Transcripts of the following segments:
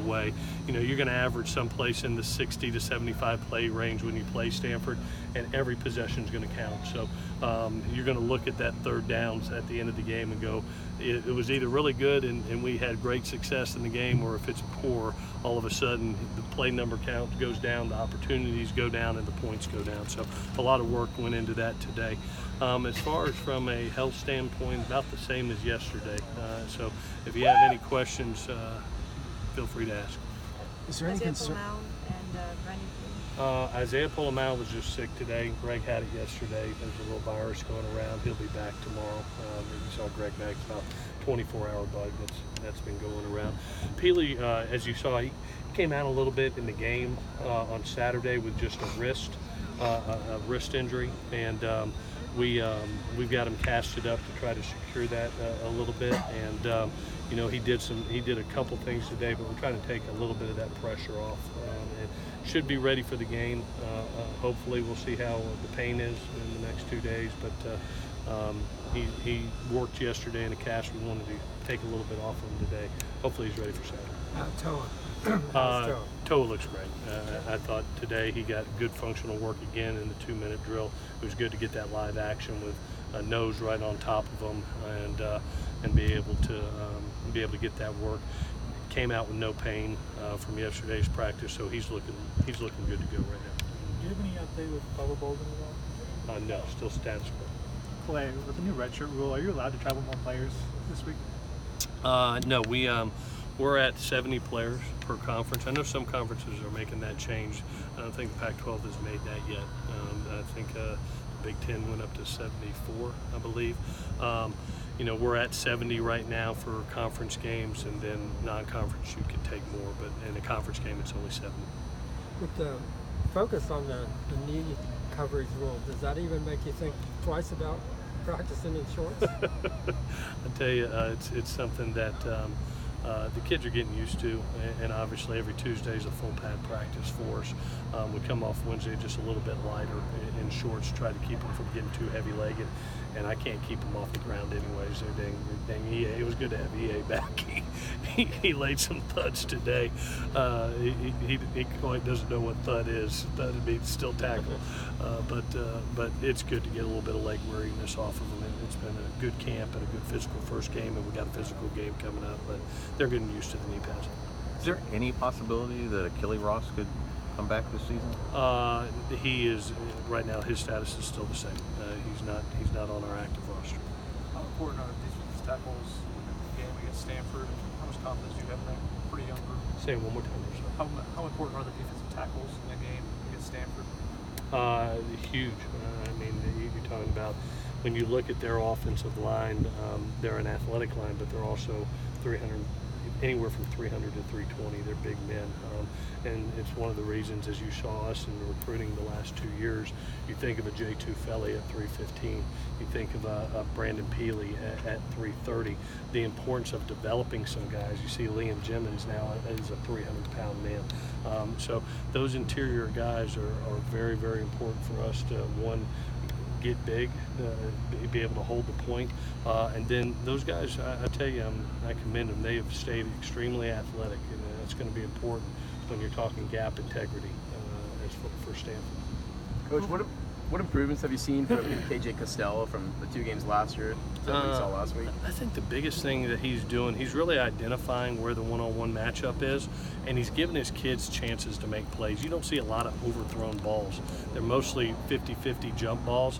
away. You know, you're going to average someplace in the 60 to 75 play range when you play Stanford, and every possession is going to count. So you're going to look at that third downs at the end of the game and go, it was either really good and we had great success in the game, or if it's poor, all of a sudden the play number count goes down, the opportunities go down, and the points go down. So a lot of work went into that today. As far as from a health standpoint, about the same as yesterday. So if you have any questions, feel free to ask. Is there any concern? Isaiah Polamau was just sick today. Greg had it yesterday. There's a little virus going around. He'll be back tomorrow. You saw Greg back, about 24-hour bug that's been going around. Peely, as you saw, he came out a little bit in the game on Saturday with just a wrist injury, and we've got him casted up to try to secure that a little bit. And you know, he did a couple things today, but we're trying to take a little bit of that pressure off. And should be ready for the game. Hopefully, we'll see how the pain is in the next 2 days. But he worked yesterday in a cast. We wanted to take a little bit off of him today. Hopefully, he's ready for Saturday. Toa looks great. I thought today he got good functional work again in the 2-minute drill. It was good to get that live action with a nose right on top of him and be able to get that work. Came out with no pain from yesterday's practice, so he's looking good to go right now. Do you have any update with Bubba Bolden at all? No, still status quo. Clay, with the new redshirt rule, are you allowed to travel more players this week? No, we're at 70 players per conference. I know some conferences are making that change. I don't think the Pac-12 has made that yet. I think the Big Ten went up to 74, I believe. You know, we're at 70 right now for conference games, and then non-conference you can take more, but in a conference game it's only 70. With the focus on the knee coverage rule, does that even make you think twice about practicing in shorts? I tell you, it's something that the kids are getting used to, and obviously every Tuesday is a full pad practice for us. We come off Wednesday just a little bit lighter in shorts, try to keep them from getting too heavy-legged, and I can't keep them off the ground anyways. They're dang EA. It was good to have EA back. He laid some thuds today. He quite doesn't know what thud is. Thud means still tackle, but it's good to get a little bit of leg weariness off of them. It's been a good camp and a good physical first game, and we got a physical game coming up, but they're getting used to the knee pads. Is there any possibility that Achille Ross could come back this season? He is right now. His status is still the same. He's not on our active roster. How important are defensive tackles in the game against Stanford? How much confidence do you have in that pretty young group? Say it one more time. How important are the defensive tackles in the game against Stanford? Huge. I mean, you're talking about when you look at their offensive line, they're an athletic line, but they're also 300, anywhere from 300 to 320. They're big men, and it's one of the reasons, as you saw us in recruiting the last 2 years, you think of a J2 Felly at 315, you think of a Brandon Peely at 330. The importance of developing some guys. You see Liam Jimmins now is a 300-pound man. So those interior guys are very, very important for us to, one, get big, be able to hold the point, and then those guys, I tell you, I commend them. They have stayed extremely athletic, and that's going to be important when you're talking gap integrity as for Stanford. Coach, what improvements have you seen from KJ Costello from the 2 games last year to what you saw last week? I think the biggest thing that he's doing, he's really identifying where the one-on-one matchup is, and he's giving his kids chances to make plays. You don't see a lot of overthrown balls. They're mostly 50-50 jump balls,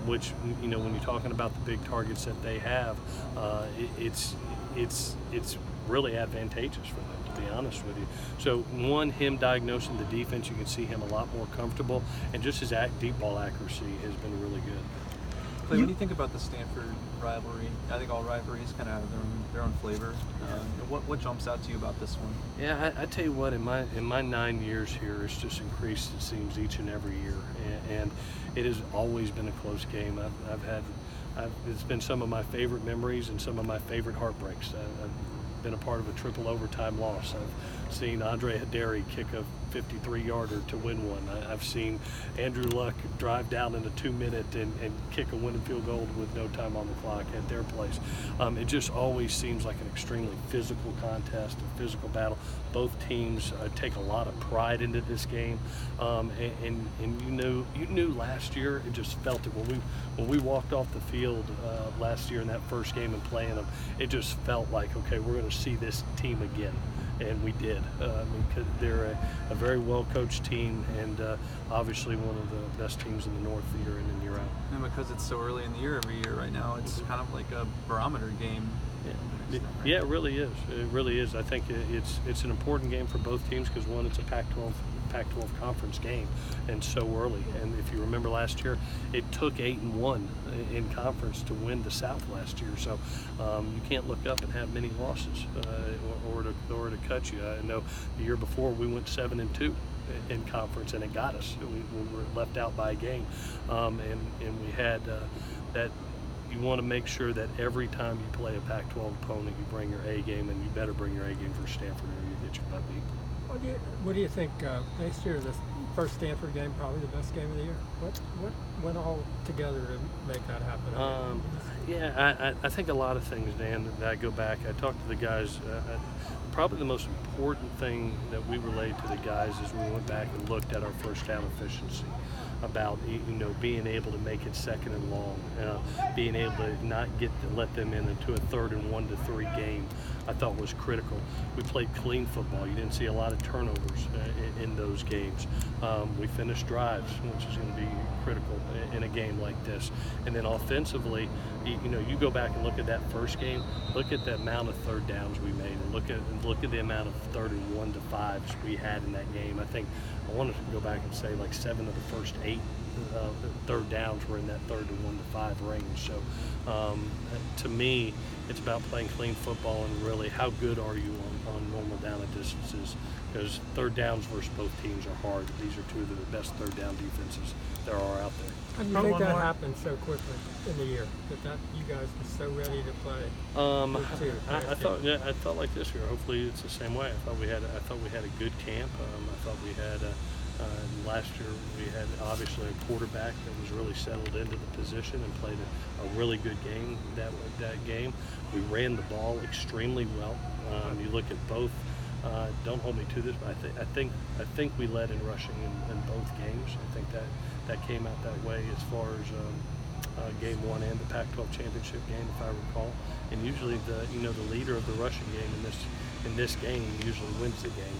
which, you know, when you're talking about the big targets that they have, it's really advantageous for them, to be honest with you. So one, him diagnosing the defense, you can see him a lot more comfortable, and just his deep ball accuracy has been really good. Clay, when you think about the Stanford rivalry, I think all rivalries kind of have their own flavor. What jumps out to you about this one? Yeah, I tell you what, in my 9 years here, it's just increased, it seems, each and every year, and it has always been a close game. It's been some of my favorite memories and some of my favorite heartbreaks. I've been a part of a triple overtime loss. seen Andre Haderi kick a 53-yarder to win one. I've seen Andrew Luck drive down in a 2-minute and kick a winning field goal with no time on the clock at their place. It just always seems like an extremely physical contest, a physical battle. Both teams take a lot of pride into this game, and you knew last year, it just felt it when we walked off the field last year in that first game and playing them. It just felt like, okay, we're going to see this team again. And we did. They're a very well-coached team, and obviously one of the best teams in the North year in and year out. And because it's so early in the year every year right now, it's kind of like a barometer game. Yeah, it really is. It really is. I think it's an important game for both teams because, one, it's a Pac-12 conference game, and so early. And if you remember last year, it took 8-1 in conference to win the South last year. So you can't look up and have many losses or to cut you. I know the year before we went 7-2 in conference, and it got us. We were left out by a game, and we had that. You want to make sure that every time you play a Pac-12 opponent, you bring your A game, and you better bring your A game for Stanford, or you get your butt beat. What do you think next year? The first Stanford game, probably the best game of the year. What went all together to make that happen? I think a lot of things, Dan. That I go back. I talked to the guys. Probably the most important thing that we relayed to the guys is we went back and looked at our first down efficiency. About being able to make it second and long, being able to not let them into a 3rd and 1 to 3 game, I thought was critical. We played clean football. You didn't see a lot of turnovers in those games. We finished drives, which is going to be critical in a game like this. And then offensively, you go back and look at that first game. Look at the amount of 3rd downs we made, and look at the amount of 3rd and 1 to 5s we had in that game. I wanted to go back and say like 7 of the first 8 3rd downs were in that 3rd and 1 to 5 range. So to me, it's about playing clean football and really how good are you on normal down and distances, because 3rd downs versus both teams are hard. These are two of the best 3rd down defenses there are out there. How do you think that happened so quickly in the year? That you guys were so ready to play. I thought like this year. Hopefully, it's the same way. I thought we had a good camp. I thought we had last year we had obviously a quarterback that was really settled into the position and played a really good game that game. We ran the ball extremely well. You look at both. Don't hold me to this, but I think we led in rushing in both games. I think that came out that way as far as game 1 and the Pac-12 championship game, if I recall. And usually the leader of the rushing game in this game usually wins the game.